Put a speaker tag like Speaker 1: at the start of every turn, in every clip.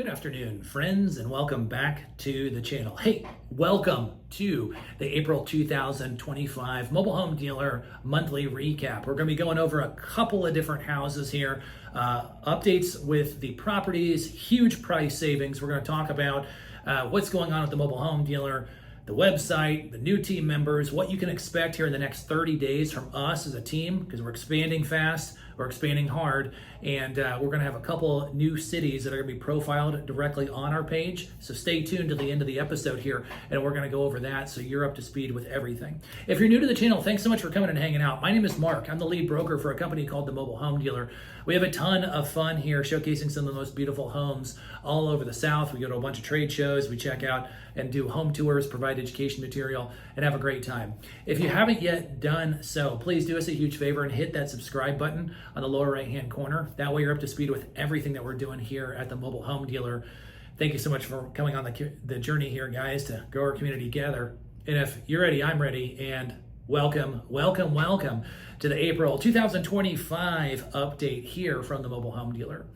Speaker 1: Good afternoon, friends, and welcome back to the channel. Hey, welcome to the April 2025 Mobile Home Dealer Monthly Recap. We're going to be going over a couple of different houses here, updates with the properties, huge price savings. We're going to talk about what's going on with the Mobile Home Dealer, the website, the new team members, what you can expect here in the next 30 days from us as a team, because we're expanding fast, we're expanding hard, and we're going to have a couple new cities that are going to be profiled directly on our page. So stay tuned to the end of the episode here, and we're going to go over that so you're up to speed with everything. If you're new to the channel, thanks so much for coming and hanging out. My name is Mark. I'm the lead broker for a company called the Mobile Home Dealer. We have a ton of fun here showcasing some of the most beautiful homes all over the South. We go to a bunch of trade shows, we check out and do home tours, provide education material, and have a great time. If you haven't yet done so, please do us a huge favor and hit that subscribe button on the lower right-hand corner. That way you're up to speed with everything that we're doing here at the Mobile Home Dealer. Thank you so much for coming on the journey here, guys, to grow our community together. And if you're ready, I'm ready, and welcome to the April 2025 update here from the Mobile Home Dealer.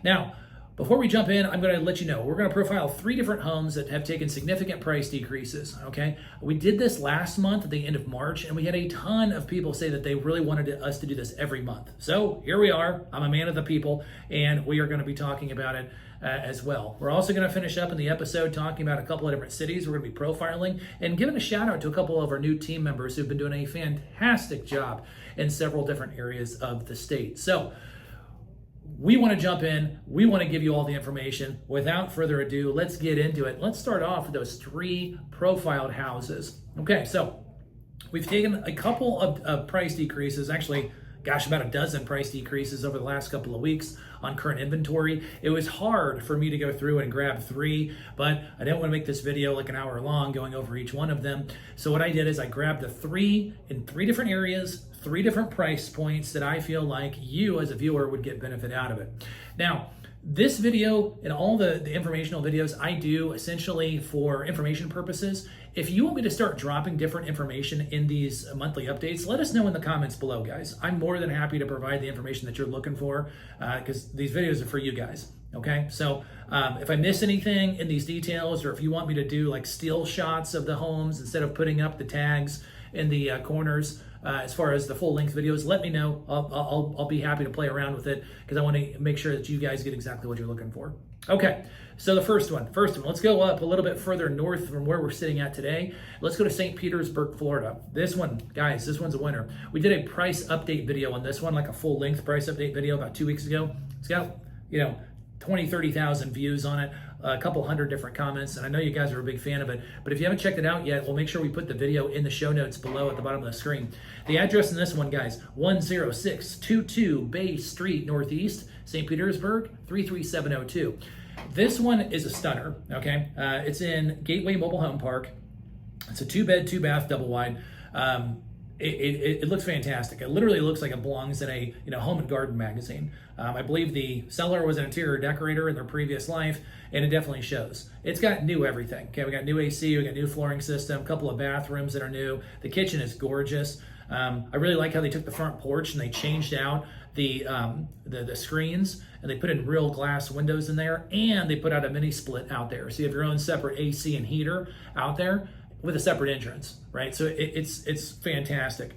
Speaker 1: Now, before we jump in, I'm going to let you know, we're going to profile 3 different homes that have taken significant price decreases, okay? We did this last month at the end of March, and we had a ton of people say that they really wanted us to do this every month. So here we are. I'm a man of the people, and we are going to be talking about it as well. We're also going to finish up in the episode talking about a couple of different cities we're going to be profiling and giving a shout out to a couple of our new team members who've been doing a fantastic job in several different areas of the state. So we want to jump in. We want to give you all the information. Without further ado, let's get into it. Let's start off with those 3 profiled houses. Okay, so we've taken a couple of price decreases, actually, gosh, about a dozen price decreases over the last couple of weeks on current inventory. It was hard for me to go through and grab 3, but I didn't want to make this video like an hour long going over each one of them. So what I did is I grabbed the 3 in 3 different areas, 3 different price points that I feel like you as a viewer would get benefit out of it. Now, this video and all the informational videos I do essentially for information purposes. If you want me to start dropping different information in these monthly updates, let us know in the comments below, guys. I'm more than happy to provide the information that you're looking for because these videos are for you guys. Okay, so if I miss anything in these details, or if you want me to do like still shots of the homes instead of putting up the tags in the corners, as far as the full length videos, let me know. I'll be happy to play around with it because I want to make sure that you guys get exactly what you're looking for. Okay, so the first one, let's go up a little bit further north from where we're sitting at today. Let's go to St. Petersburg, Florida. This one, guys, this one's a winner. We did a price update video on this one, like a full length price update video about 2 weeks ago. It's got, 20,000-30,000 views on it, a couple hundred different comments, and I know you guys are a big fan of it, but if you haven't checked it out yet, we'll make sure we put the video in the show notes below at the bottom of the screen. The address in this one, guys, 10622 Bay Street Northeast, St. Petersburg, 33702. This one is a stunner, okay? It's in Gateway Mobile Home Park. It's a 2-bed, 2-bath, double wide. It looks fantastic. It literally looks like it belongs in a home and garden magazine. I believe the seller was an interior decorator in their previous life, and it definitely shows. It's got new everything. Okay, we got new AC, we got new flooring system, a couple of bathrooms that are new. The kitchen is gorgeous. I really like how they took the front porch and they changed out the screens, and they put in real glass windows in there, and they put out a mini split out there. So you have your own separate AC and heater out there with a separate entrance, right? So it's fantastic.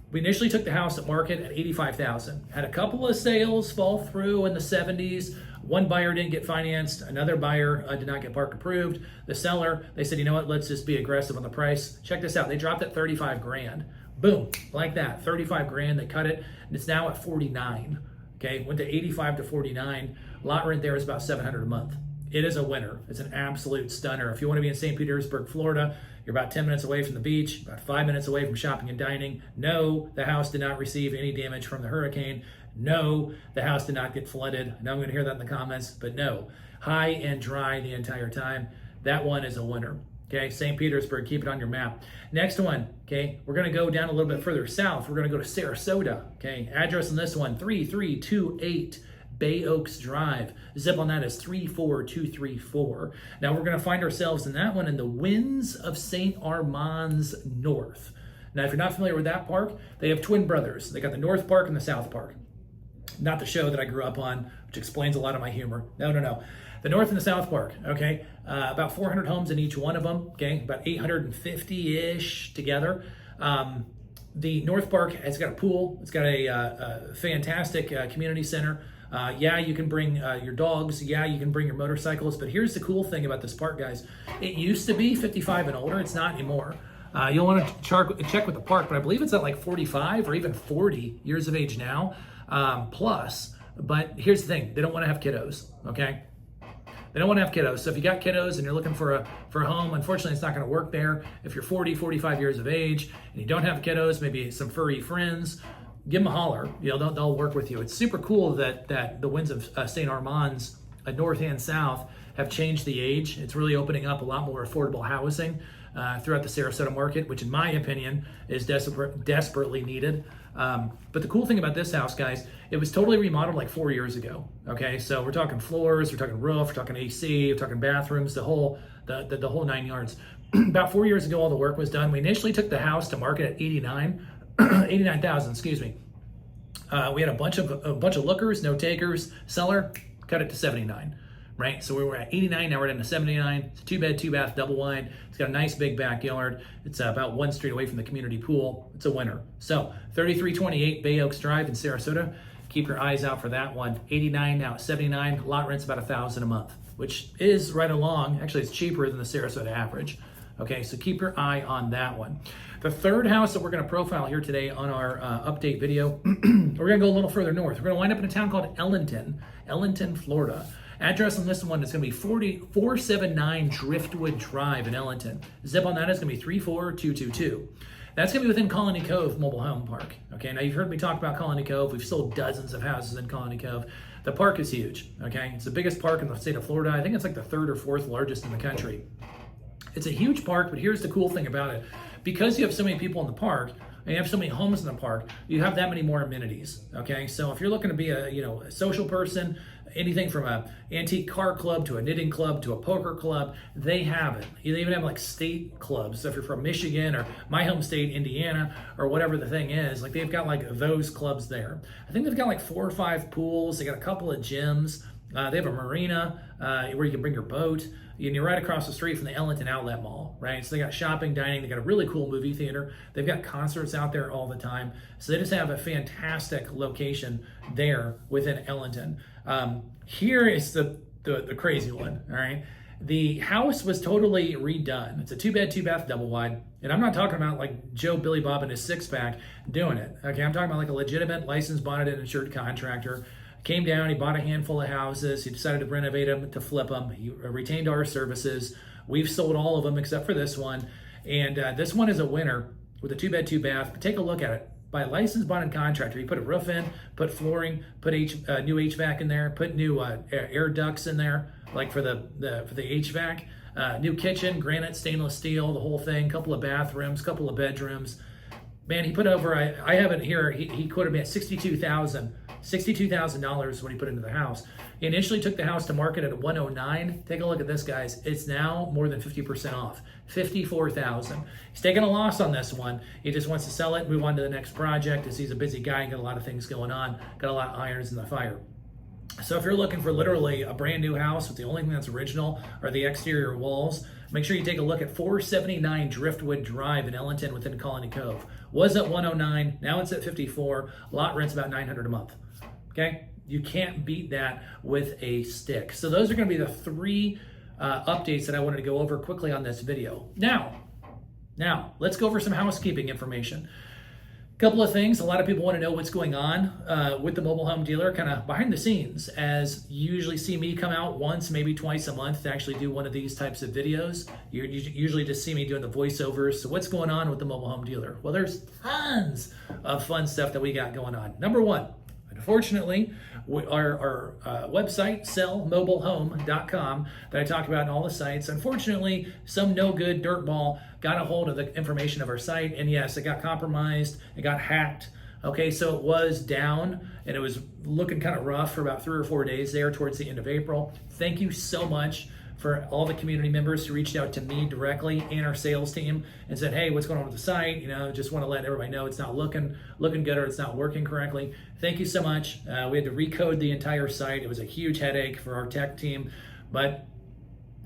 Speaker 1: We initially took the house at market at $85,000. Had a couple of sales fall through in the 70s. One buyer didn't get financed. Another buyer did not get park approved. The seller, they said, you know what, let's just be aggressive on the price. Check this out. They dropped at 35 grand. Boom, like that, 35 grand. They cut it, and it's now at 49. Okay, went to 85 to 49. Lot rent there is about $700 a month. It is a winner. It's an absolute stunner. If you want to be in St. Petersburg, Florida, you're about 10 minutes away from the beach, about 5 minutes away from shopping and dining. No, the house did not receive any damage from the hurricane. No, the house did not get flooded. I know I'm going to hear that in the comments, but no. High and dry the entire time. That one is a winner. Okay, St. Petersburg, keep it on your map. Next one, okay, we're going to go down a little bit further south. We're going to go to Sarasota. Okay, address on this one, 3328 Bay Oaks Drive. Zip on that is 34234. Now we're going to find ourselves in that one in the Winds of St. Armand's North. Now, if you're not familiar with that park, they have twin brothers. They got the North Park and the South Park. not the show that I grew up on, which explains a lot of my humor. No, no, no. The North and the South Park, okay? About 400 homes in each one of them, okay? About 850-ish together. The North Park has got a pool. It's got a fantastic community center. Yeah, you can bring your dogs. Yeah, you can bring your motorcycles. But here's the cool thing about this park, guys. It used to be 55 and older. It's not anymore. You'll want to check with the park, but I believe it's at like 45 or even 40 years of age now, plus. But here's the thing. They don't want to have kiddos, okay? They don't want to have kiddos. So if you got kiddos and you're looking for a home, unfortunately, it's not going to work there. If you're 40, 45 years of age and you don't have kiddos, maybe some furry friends, give them a holler. You know, they'll work with you. It's super cool that the winds of St. Armand's, north and south, have changed the age. It's really opening up a lot more affordable housing throughout the Sarasota market, which in my opinion is desperately needed. But the cool thing about this house, guys, it was totally remodeled like 4 years ago. Okay, so we're talking floors, we're talking roof, we're talking AC, we're talking bathrooms, the whole 9 yards. About 4 years ago, all the work was done. We initially took the house to market at 89,000. Excuse me. We had a bunch of lookers, no takers. Seller cut it to 79. Right, so we were at 89, now we're down to 79. It's a 2-bed, 2-bath, double wide. It's got a nice big backyard. It's about 1 street away from the community pool. It's a winner. So 3328 Bay Oaks Drive in Sarasota. Keep your eyes out for that one. 89, now at 79. Lot rent's about $1,000 a month, which is right along. Actually, it's cheaper than the Sarasota average. Okay, so keep your eye on that one. The third house that we're going to profile here today on our update video, we're going to go a little further north. We're going to wind up in a town called Ellenton, Florida. Address on this one is going to be 479 Driftwood Drive in Ellenton. Zip on that is going to be 34222. That's going to be within Colony Cove Mobile Home Park. Okay, now you've heard me talk about Colony Cove. We've sold dozens of houses in Colony Cove. The park is huge. Okay, it's the biggest park in the state of Florida. I think it's like the 3rd or 4th largest in the country. It's a huge park, but here's the cool thing about it. Because you have so many people in the park, and you have so many homes in the park, you have that many more amenities, okay? So if you're looking to be a social person, anything from a antique car club to a knitting club to a poker club, they have it. They even have like state clubs. So if you're from Michigan or my home state, Indiana, or whatever the thing is, like they've got like those clubs there. I think they've got like 4 or 5 pools. They got a couple of gyms. They have a marina where you can bring your boat. And you're right across the street from the Ellenton Outlet Mall, right? So they got shopping, dining, they got a really cool movie theater. They've got concerts out there all the time. So they just have a fantastic location there within Ellenton. Here is the crazy one, all right? The house was totally redone. It's a 2-bed, 2-bath, double wide. And I'm not talking about like Joe Billy Bob and his 6-pack doing it, okay? I'm talking about like a legitimate licensed bonded and insured contractor. Came down, he bought a handful of houses, he decided to renovate them, to flip them. He retained our services. We've sold all of them except for this one. And this one is a winner with a 2-bed, 2-bath. But take a look at it. By a licensed bonded contractor, he put a roof in, put flooring, put new HVAC in there, put new air ducts in there, like for the HVAC. New kitchen, granite, stainless steel, the whole thing, couple of bathrooms, couple of bedrooms. Man, he put over, I have it here, he quoted me at $62,000 when he put into the house. He initially took the house to market at $109. Take a look at this, guys. It's now more than 50% off, $54,000. He's taking a loss on this one. He just wants to sell it, move on to the next project, as he's a busy guy and got a lot of things going on, got a lot of irons in the fire. So if you're looking for literally a brand new house with the only thing that's original are the exterior walls, make sure you take a look at 479 Driftwood Drive in Ellenton within Colony Cove. Was at 109, now it's at 54. Lot rent's about $900 a month. Okay, you can't beat that with a stick. So those are going to be the 3 updates that I wanted to go over quickly on this video. Now, let's go over some housekeeping information. Couple of things. A lot of people want to know what's going on with the mobile home dealer, kind of behind the scenes, as you usually see me come out once, maybe twice a month to actually do one of these types of videos. You usually just see me doing the voiceovers. So what's going on with the mobile home dealer? Well, there's tons of fun stuff that we got going on. Number one, unfortunately, our website, sellmobilehome.com, that I talk about in all the sites, unfortunately, some no-good dirtball got a hold of the information of our site, and yes, it got compromised, it got hacked. Okay, so it was down, and it was looking kind of rough for about 3 or 4 days there towards the end of April. Thank you so much for all the community members who reached out to me directly and our sales team and said, hey, what's going on with the site? Just want to let everybody know it's not looking good or it's not working correctly. Thank you so much. We had to recode the entire site. It was a huge headache for our tech team, but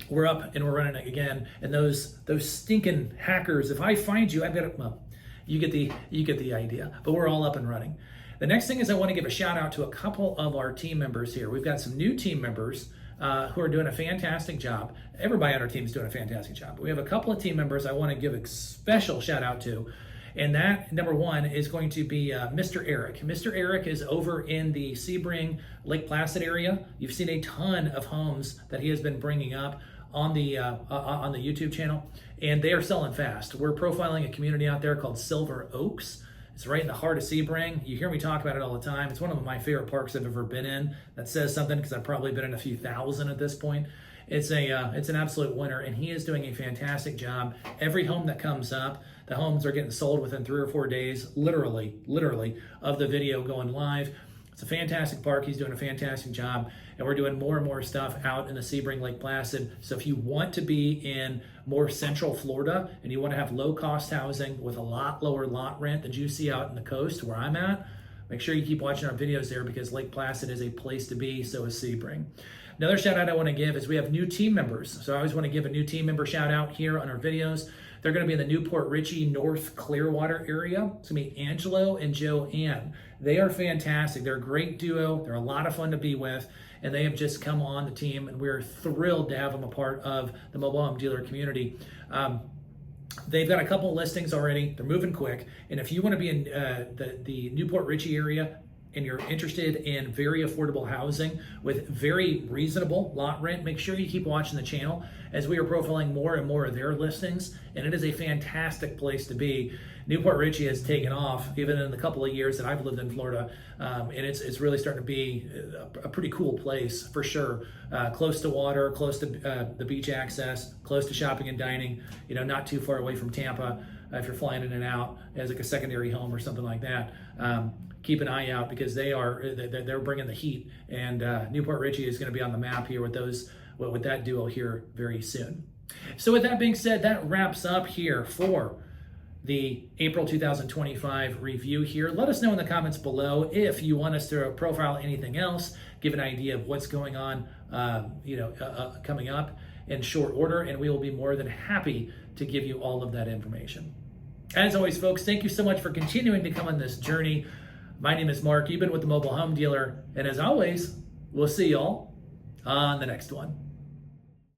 Speaker 1: we're up and we're running it again. And those stinking hackers, if I find you, I've got to, well, you get the idea, but we're all up and running. The next thing is I want to give a shout out to a couple of our team members here. We've got some new team members who are doing a fantastic job. Everybody on our team is doing a fantastic job. But we have a couple of team members I want to give a special shout out to. And that, number one, is going to be Mr. Eric. Mr. Eric is over in the Sebring, Lake Placid area. You've seen a ton of homes that he has been bringing up on the YouTube channel, and they are selling fast. We're profiling a community out there called Silver Oaks. It's right in the heart of Sebring. You hear me talk about it all the time. It's one of my favorite parks I've ever been in. That says something because I've probably been in a few thousand at this point. It's an absolute winner, and he is doing a fantastic job. Every home that comes up, the homes are getting sold within 3 or 4 days, literally, of the video going live. It's a fantastic park. He's doing a fantastic job, and we're doing more and more stuff out in the Sebring, Lake Placid. So if you want to be in more central Florida and you want to have low-cost housing with a lot lower lot rent than you see out in the coast where I'm at, make sure you keep watching our videos there because Lake Placid is a place to be, so is Sebring. Another shout out I want to give is we have new team members. So I always want to give a new team member shout out here on our videos. They're going to be in the Newport Richey, North Clearwater area. It's going to be Angelo and Joanne. They are fantastic. They're a great duo. They're a lot of fun to be with, and they have just come on the team, and we're thrilled to have them a part of the mobile home dealer community. They've got a couple of listings already. They're moving quick, and if you want to be in the Newport Richey area, and you're interested in very affordable housing with very reasonable lot rent, make sure you keep watching the channel as we are profiling more and more of their listings, and it is a fantastic place to be. Newport Richey has taken off even in the couple of years that I've lived in Florida, and it's really starting to be a pretty cool place for sure. Close to water, close to the beach access, close to shopping and dining, not too far away from Tampa if you're flying in and out as like a secondary home or something like that. Keep an eye out because they're bringing the heat, and Newport Richey is going to be on the map here with that duo here very soon. So with that being said, that wraps up here for the April 2025 review here. Let us know in the comments below if you want us to profile anything else, give an idea of what's going on, coming up in short order, and we will be more than happy to give you all of that information. As always, folks, thank you so much for continuing to come on this journey. My name is Mark. You've been with the Mobile Home Dealer, and as always, we'll see y'all on the next one.